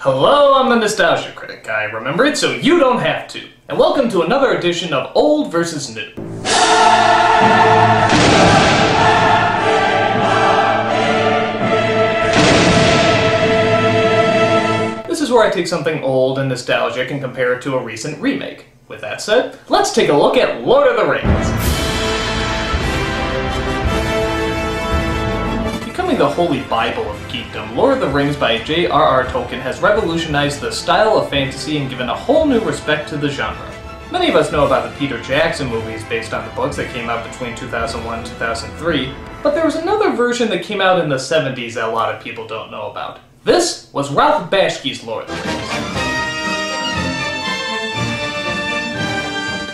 Hello, I'm the Nostalgia Critic. I remember it so you don't have to. And welcome to another edition of Old vs. New. This is where I take something old and nostalgic and compare it to a recent remake. With that said, let's take a look at Lord of the Rings. Becoming the holy Bible of geekdom, Lord of the Rings by J.R.R. Tolkien has revolutionized the style of fantasy and given a whole new respect to the genre. Many of us know about the Peter Jackson movies based on the books that came out between 2001 and 2003, but there was another version that came out in the 70s that a lot of people don't know about. This was Ralph Bakshi's Lord of the Rings.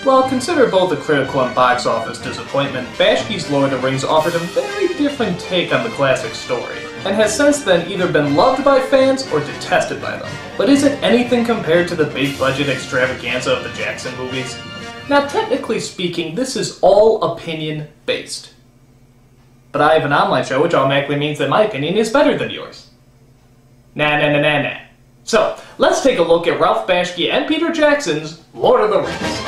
While considered both a critical and box office disappointment, Bakši's Lord of the Rings offered a very different take on the classic story, and has since then either been loved by fans or detested by them. But is it anything compared to the big-budget extravaganza of the Jackson movies? Now, technically speaking, this is all opinion-based. But I have an online show, which automatically means that my opinion is better than yours. Nah. So, let's take a look at Ralph Bakshi and Peter Jackson's Lord of the Rings.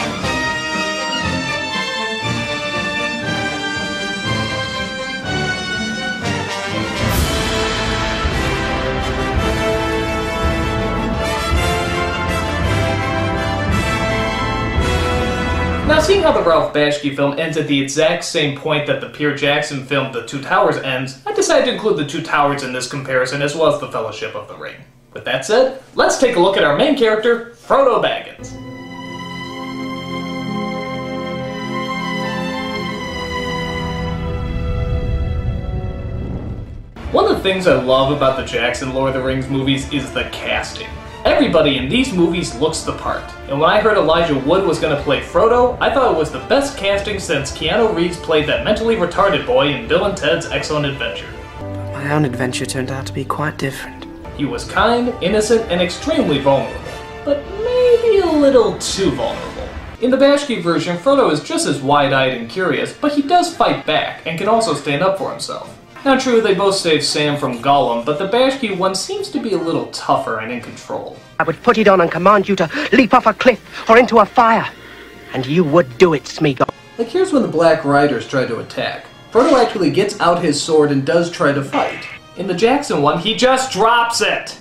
Now, seeing how the Ralph Bakshi film ends at the exact same point that the Peter Jackson film The Two Towers ends, I decided to include The Two Towers in this comparison as well as The Fellowship of the Ring. With that said, let's take a look at our main character, Frodo Baggins. One of the things I love about the Jackson Lord of the Rings movies is the casting. Everybody in these movies looks the part, and when I heard Elijah Wood was going to play Frodo, I thought it was the best casting since Keanu Reeves played that mentally retarded boy in Bill and Ted's Excellent Adventure. But my own adventure turned out to be quite different. He was kind, innocent, and extremely vulnerable, but maybe a little too vulnerable. In the Bakshi version, Frodo is just as wide-eyed and curious, but he does fight back, and can also stand up for himself. Now true, they both saved Sam from Gollum, but the Bakshi one seems to be a little tougher and in control. I would put it on and command you to leap off a cliff or into a fire. And you would do it, Smeagol. Like here's when the Black Riders try to attack. Frodo actually gets out his sword and does try to fight. In the Jackson one, he just drops it!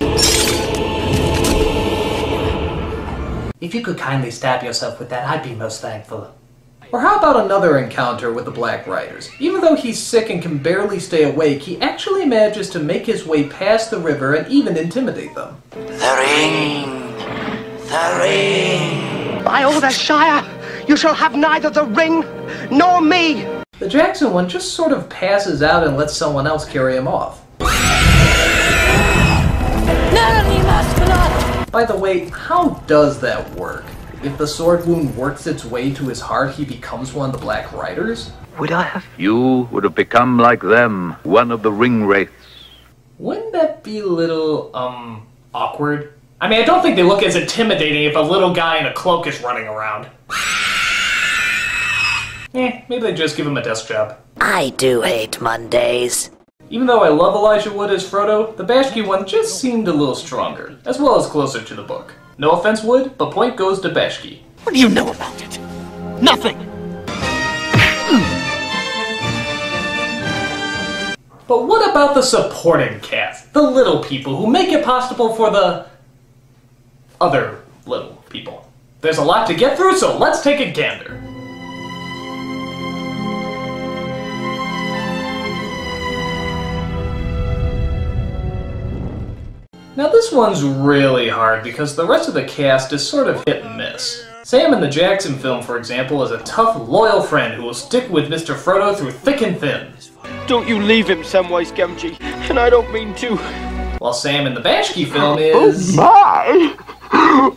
If you could kindly stab yourself with that, I'd be most thankful. Or how about another encounter with the Black Riders? Even though he's sick and can barely stay awake, he actually manages to make his way past the river and even intimidate them. The ring! The ring! By all the Shire, you shall have neither the ring nor me! The Jackson one just sort of passes out and lets someone else carry him off. By the way, how does that work? If the sword wound works its way to his heart, he becomes one of the Black Riders? Would I have? You would have become like them, one of the ring wraiths. Wouldn't that be a little, awkward? I mean, I don't think they look as intimidating if a little guy in a cloak is running around. Maybe they just give him a desk job. I do hate Mondays. Even though I love Elijah Wood as Frodo, the Bakshi one just seemed a little stronger, as well as closer to the book. No offense, Wood, but point goes to Bakshi. What do you know about it? Nothing! But what about the supporting cast? The little people who make it possible for the other little people. There's a lot to get through, so let's take a gander. Now this one's really hard because the rest of the cast is sort of hit and miss. Sam in the Jackson film, for example, is a tough, loyal friend who will stick with Mr. Frodo through thick and thin. Don't you leave him, Samwise Gamgee, and I don't mean to. While Sam in the Bakshi film is... Oh my! Oh,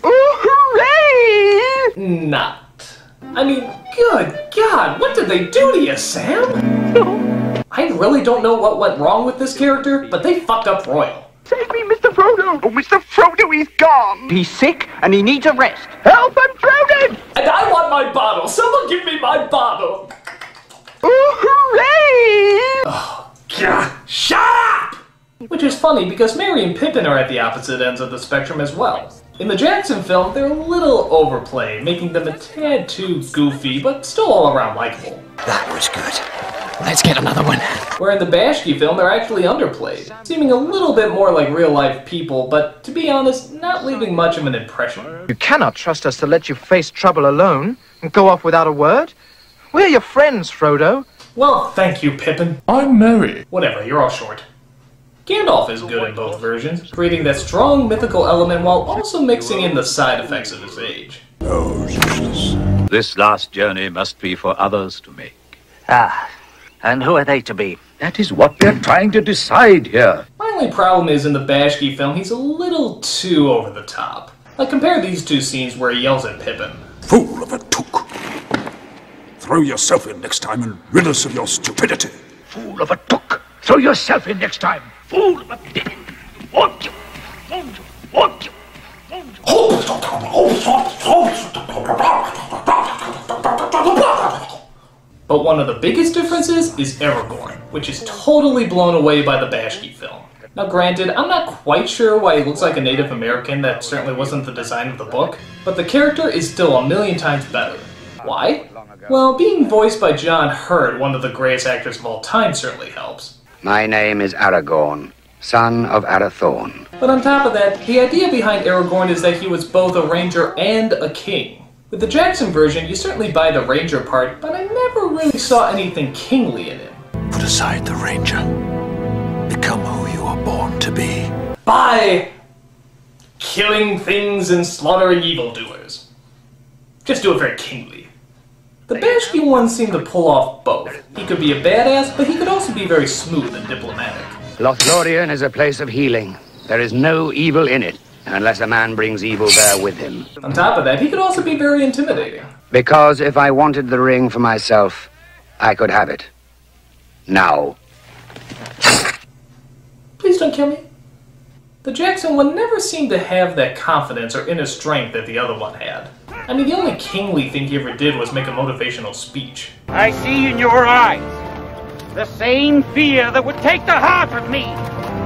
hooray! Not. I mean, good God, what did they do to you, Sam? I really don't know what went wrong with this character, but they fucked up royal. Save me, Mr. Frodo! Oh, Mr. Frodo, he's gone! He's sick and he needs a rest. Help, I'm drowning! And I want my bottle! Someone give me my bottle! Oh, hooray! Oh, God, shut up! Which is funny because Merry and Pippin are at the opposite ends of the spectrum as well. In the Jackson film, they're a little overplayed, making them a tad too goofy, but still all around likable. That was good. Let's get another one. Where in the Bashki film, they're actually underplayed, seeming a little bit more like real-life people, but to be honest, not leaving much of an impression. You cannot trust us to let you face trouble alone and go off without a word. We're your friends, Frodo. Well, thank you, Pippin. I'm Merry. Whatever, you're all short. Gandalf is good in both versions, creating that strong mythical element while also mixing in the side effects of his age. Oh, useless. This last journey must be for others to make. Ah, and who are they to be? That is what they're trying to decide here. My only problem is in the Bashki film, he's a little too over the top. Like, compare these two scenes where he yells at Pippin. Fool of a took. Throw yourself in next time and rid us of your stupidity. Fool of a took. Throw yourself in next time. Fool of a dick. Won't you? Won't you? Won't you? But one of the biggest differences is Aragorn, which is totally blown away by the Bashki film. Now granted, I'm not quite sure why he looks like a Native American, that certainly wasn't the design of the book, but the character is still a million times better. Why? Well, being voiced by John Hurt, one of the greatest actors of all time, certainly helps. My name is Aragorn, son of Arathorn. But on top of that, the idea behind Aragorn is that he was both a ranger and a king. With the Jackson version, you certainly buy the ranger part, but I never really saw anything kingly in him. Put aside the ranger. Become who you are born to be. By killing things and slaughtering evildoers. Just do it very kingly. The Bashki one seemed to pull off both. He could be a badass, but he could also be very smooth and diplomatic. Lothlorien is a place of healing. There is no evil in it, unless a man brings evil there with him. On top of that, he could also be very intimidating. Because if I wanted the ring for myself, I could have it. Now. Please don't kill me. The Jackson one never seemed to have that confidence or inner strength that the other one had. I mean, the only kingly thing he ever did was make a motivational speech. I see in your eyes the same fear that would take the heart of me.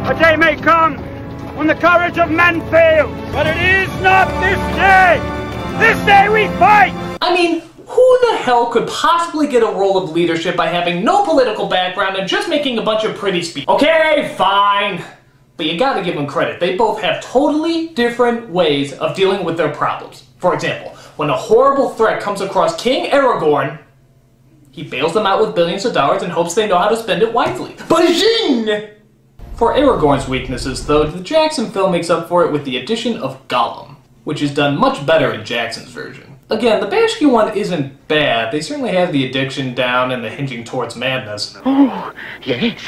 A day may come when the courage of men fails, but it is not this day. This day we fight! I mean, who the hell could possibly get a role of leadership by having no political background and just making a bunch of pretty speeches? Okay, fine. But you gotta give them credit. They both have totally different ways of dealing with their problems. For example, when a horrible threat comes across King Aragorn, he bails them out with billions of dollars and hopes they know how to spend it wisely. Bajing! For Aragorn's weaknesses, though, the Jackson film makes up for it with the addition of Gollum, which is done much better in Jackson's version. Again, the Bashki one isn't bad. They certainly have the addiction down and the hinging towards madness. Oh, yes.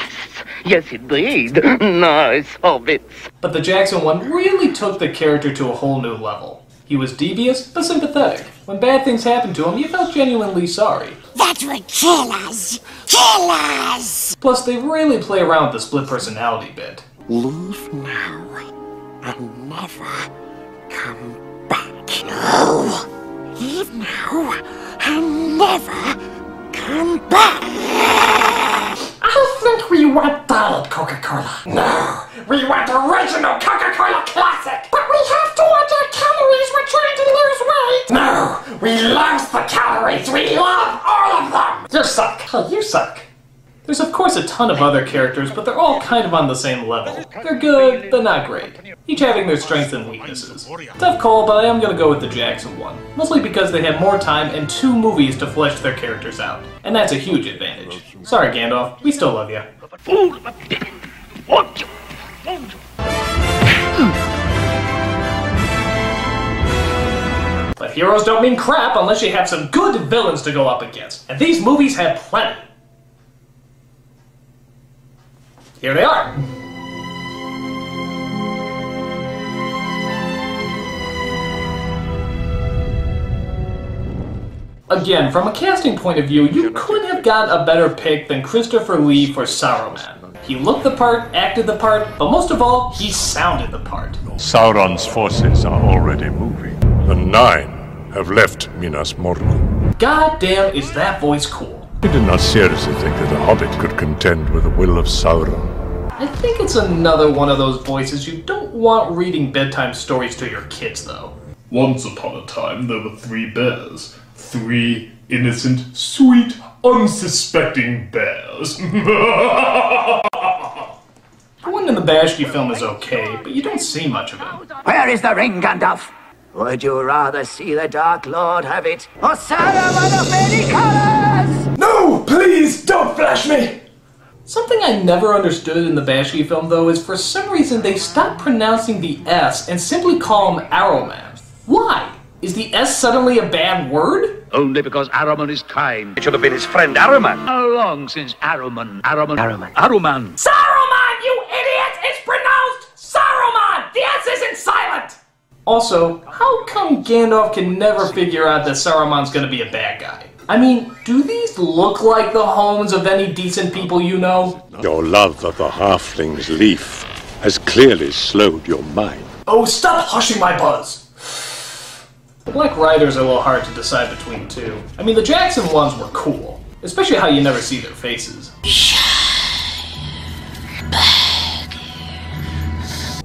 Yes, indeed. Nice hobbits. But the Jackson one really took the character to a whole new level. He was devious, but sympathetic. When bad things happened to him, you felt genuinely sorry. That would kill us! Kill us! Plus, they really play around with the split personality bit. Leave now and never come back. No! Leave now and never come back! I think we want Diet Coca-Cola. No! We want original Coca-Cola Classic! But we have 200 calories, we're trying to lose weight! No! We lost the calories! We love all of them! You suck! Hell, you suck! There's of course a ton of other characters, but they're all kind of on the same level. They're good, but not great. Each having their strengths and weaknesses. Tough call, but I am gonna go with the Jackson one. Mostly because they have more time and 2 movies to flesh their characters out. And that's a huge advantage. Sorry Gandalf, we still love you. Fool of a dick. Won't you? Won't you? But heroes don't mean crap unless you have some good villains to go up against. And these movies have plenty. Here they are. Again, from a casting point of view, you couldn't have gotten a better pick than Christopher Lee for Saruman. He looked the part, acted the part, but most of all, he sounded the part. Sauron's forces are already moving. The 9 have left Minas Morgul. God damn, is that voice cool. I did not seriously think that a hobbit could contend with the will of Sauron. I think it's another one of those voices you don't want reading bedtime stories to your kids, though. Once upon a time, there were 3 bears. 3 innocent, sweet, unsuspecting bears. The one in the Bashki film is okay, but you don't see much of him. Where is the ring, Gandalf? Would you rather see the Dark Lord have it, or Saruman of many colors? No, please, don't flash me! Something I never understood in the Bashki film, though, is for some reason they stopped pronouncing the S and simply call him Arrowman. Why? Is the S suddenly a bad word? Only because Arrowman is kind. It should have been his friend Arrowman. How long since Arrowman? Saruman, you idiot! It's pronounced Saruman! The S isn't silent! Also, how come Gandalf can never figure out that Saruman's gonna be a bad guy? I mean, do these look like the homes of any decent people you know? Your love of the halfling's leaf has clearly slowed your mind. Oh, stop hushing my buzz! The Black Riders are a little hard to decide between two. I mean, the Jackson ones were cool, especially how you never see their faces.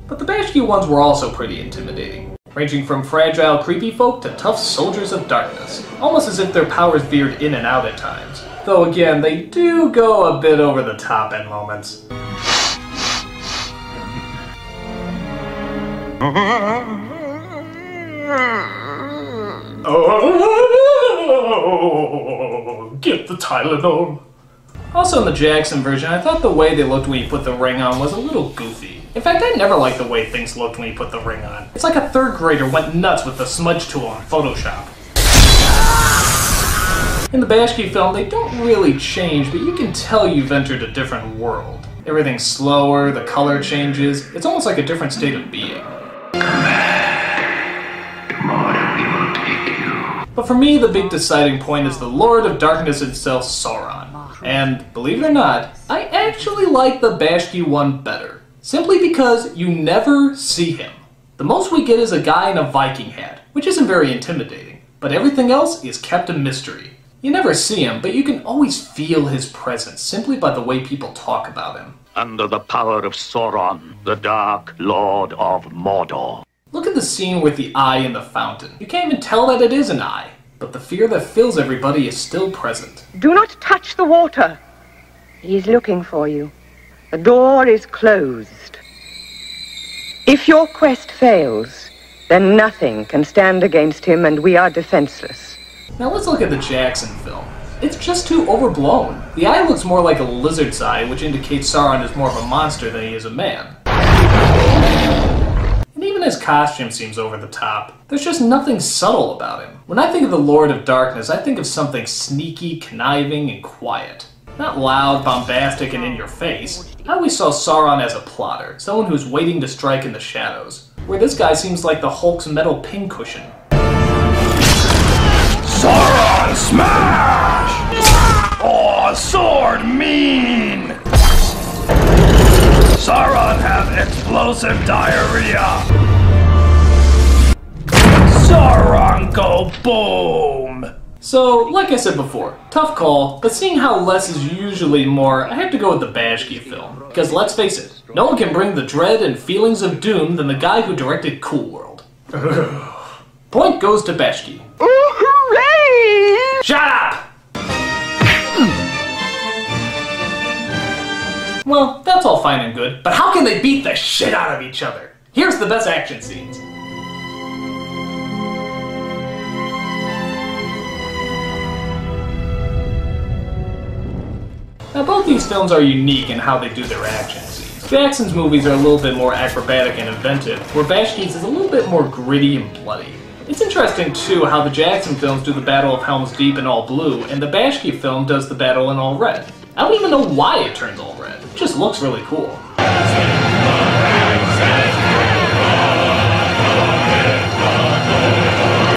But the Bashki ones were also pretty intimidating, ranging from fragile, creepy folk to tough soldiers of darkness, almost as if their powers veered in and out at times. Though again, they do go a bit over the top at moments. Oh, get the Tylenol. Also in the Jackson version, I thought the way they looked when you put the ring on was a little goofy. In fact, I never liked the way things looked when you put the ring on. It's like a 3rd grader went nuts with the smudge tool on Photoshop. In the Bashki film, they don't really change, but you can tell you've entered a different world. Everything's slower, the color changes, it's almost like a different state of being. But for me, the big deciding point is the Lord of Darkness itself, Sauron. And, believe it or not, I actually like the Bashki one better. Simply because you never see him. The most we get is a guy in a Viking hat, which isn't very intimidating. But everything else is kept a mystery. You never see him, but you can always feel his presence simply by the way people talk about him. Under the power of Sauron, the Dark Lord of Mordor. Look at the scene with the eye in the fountain. You can't even tell that it is an eye, but the fear that fills everybody is still present. Do not touch the water. He is looking for you. The door is closed. If your quest fails, then nothing can stand against him and we are defenseless. Now let's look at the Jackson film. It's just too overblown. The eye looks more like a lizard's eye, which indicates Sauron is more of a monster than he is a man. And even his costume seems over the top. There's just nothing subtle about him. When I think of the Lord of Darkness, I think of something sneaky, conniving, and quiet. Not loud, bombastic, and in your face. I always saw Sauron as a plotter, someone who's waiting to strike in the shadows. Where this guy seems like the Hulk's metal pincushion. Sauron smash! Oh, sword mean! Sauron have explosive diarrhea! Sauron go boom! So, like I said before, tough call, but seeing how less is usually more, I have to go with the Bashki film. Because let's face it, no one can bring the dread and feelings of doom than the guy who directed Cool World. Point goes to Bashki. Hooray! Shut up! Well, that's all fine and good, but how can they beat the shit out of each other? Here's the best action scenes. Now both these films are unique in how they do their action scenes. Jackson's movies are a little bit more acrobatic and inventive, where Bashki's is a little bit more gritty and bloody. It's interesting too how the Jackson films do the Battle of Helm's Deep in all blue, and the Bashki film does the battle in all red. I don't even know why it turns all red. It just looks really cool.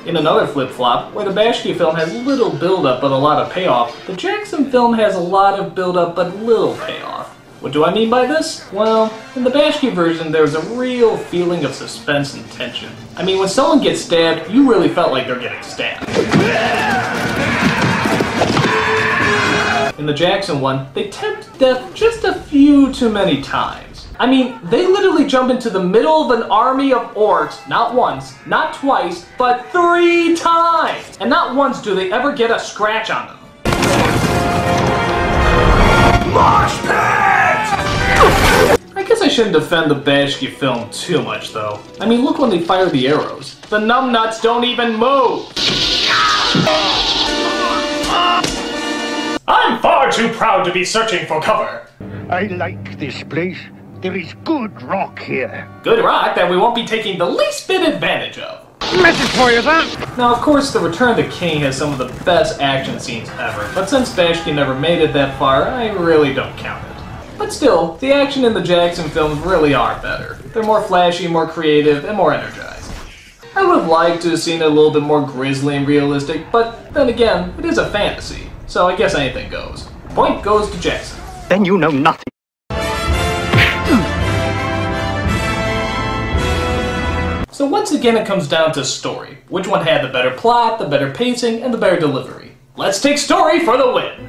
In another flip-flop, where the Bashki film has little build-up but a lot of payoff, the Jackson film has a lot of build-up but little payoff. What do I mean by this? Well, in the Bashki version there's a real feeling of suspense and tension. I mean, when someone gets stabbed, you really felt like they're getting stabbed. In the Jackson one, they tempt death just a few too many times. I mean, they literally jump into the middle of an army of orcs, not once, not twice, but 3 times! And not once do they ever get a scratch on them. Mosh pit! I guess I shouldn't defend the Bashki film too much, though. I mean, look when they fire the arrows. The numbnuts don't even move! I'm far too proud to be searching for cover. I like this place. There is good rock here. Good rock that we won't be taking the least bit advantage of. Message for you, sir. Now, of course, The Return of the King has some of the best action scenes ever, but since Bashki never made it that far, I really don't count it. But still, the action in the Jackson films really are better. They're more flashy, more creative, and more energized. I would have liked to have seen it a little bit more grisly and realistic, but then again, it is a fantasy, so I guess anything goes. Point goes to Jackson. Then you know nothing. So once again it comes down to story. Which one had the better plot, the better pacing, and the better delivery? Let's take story for the win!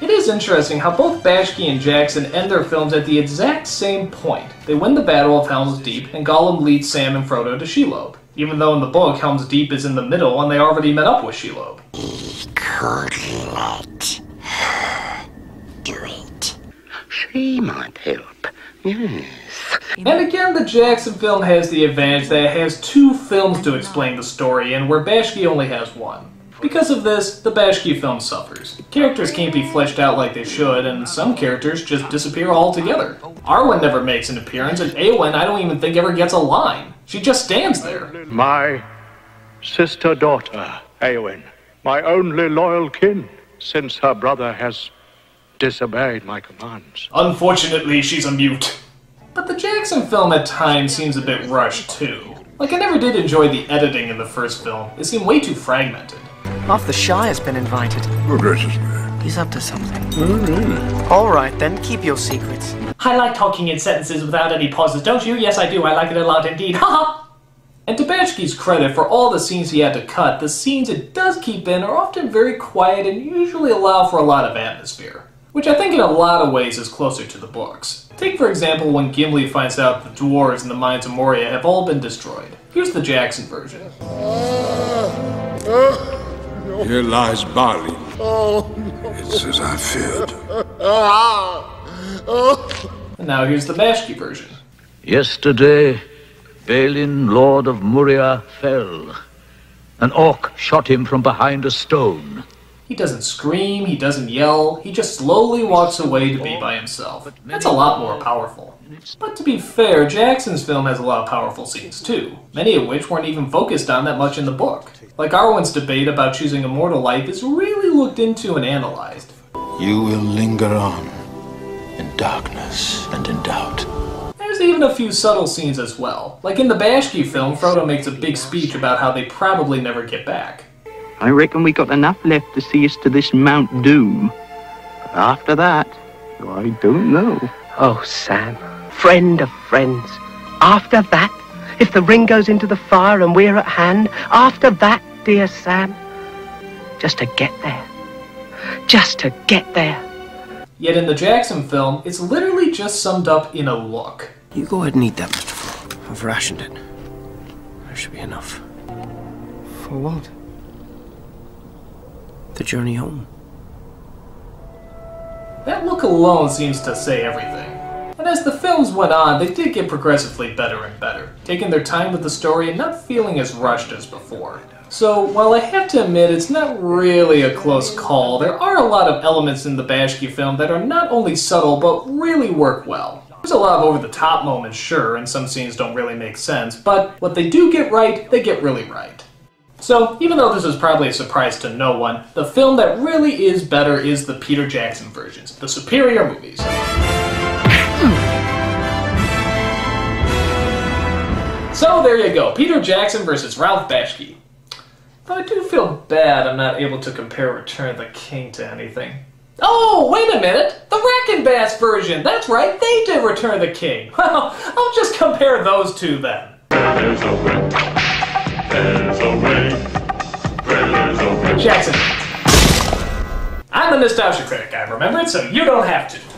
It is interesting how both Bashki and Jackson end their films at the exact same point. They win the Battle of Helm's Deep, and Gollum leads Sam and Frodo to Shelob. Even though in the book, Helm's Deep is in the middle and they already met up with Shelob. He could let her do it. She might help, yes. And again, the Jackson film has the advantage that it has 2 films to explain the story, and where Bashki only has 1. Because of this, the Bashki film suffers. Characters can't be fleshed out like they should, and some characters just disappear altogether. Arwen never makes an appearance, and Eowyn I don't even think ever gets a line. She just stands there. My sister-daughter, Eowyn. My only loyal kin, since her brother has disobeyed my commands. Unfortunately, she's a mute. But the Jackson film at times seems a bit rushed, too. Like, I never did enjoy the editing in the first film. It seemed way too fragmented. Half the Shire's been invited. Oh, gracious me. He's up to something. Oh, really? All right, then, keep your secrets. I like talking in sentences without any pauses, don't you? Yes, I do. I like it a lot indeed. Haha! And to Bashki's credit, for all the scenes he had to cut, the scenes it does keep in are often very quiet and usually allow for a lot of atmosphere. Which I think in a lot of ways is closer to the books. Take for example when Gimli finds out the dwarves in the mines of Moria have all been destroyed. Here's the Jackson version. Here lies Balin. It's as I feared. And now here's the Bashki version. Yesterday, Balin, Lord of Moria, fell. An orc shot him from behind a stone. He doesn't scream, he doesn't yell, he just slowly walks away to be by himself. That's a lot more powerful. But to be fair, Jackson's film has a lot of powerful scenes too, many of which weren't even focused on that much in the book. Like Arwen's debate about choosing immortal life is really looked into and analyzed. You will linger on in darkness and in doubt. There's even a few subtle scenes as well. Like in the Bashki film, Frodo makes a big speech about how they probably never get back. I reckon we got enough left to see us to this Mount Doom. But after that, I don't know. Oh, Sam, friend of friends. After that, if the ring goes into the fire and we're at hand, after that, dear Sam, just to get there. Just to get there. Yet in the Jackson film, it's literally just summed up in a look. You go ahead and eat that metaphor. I've rationed it. There should be enough. For what? The journey home. That look alone seems to say everything. And as the films went on, they did get progressively better and better, taking their time with the story and not feeling as rushed as before. So, while I have to admit it's not really a close call, there are a lot of elements in the Bashki film that are not only subtle, but really work well. There's a lot of over-the-top moments, sure, and some scenes don't really make sense, but what they do get right, they get really right. So, even though this is probably a surprise to no one, the film that really is better is the Peter Jackson versions, the superior movies. So there you go, Peter Jackson versus Ralph Bashki. Though I do feel bad I'm not able to compare Return of the King to anything. Oh, wait a minute! The Wrecking Bass version! That's right, they did Return of the King! Well, I'll just compare those two then. There's a way. There's a way. Jackson. I'm the Nostalgia Critic, I remembered, so you don't have to.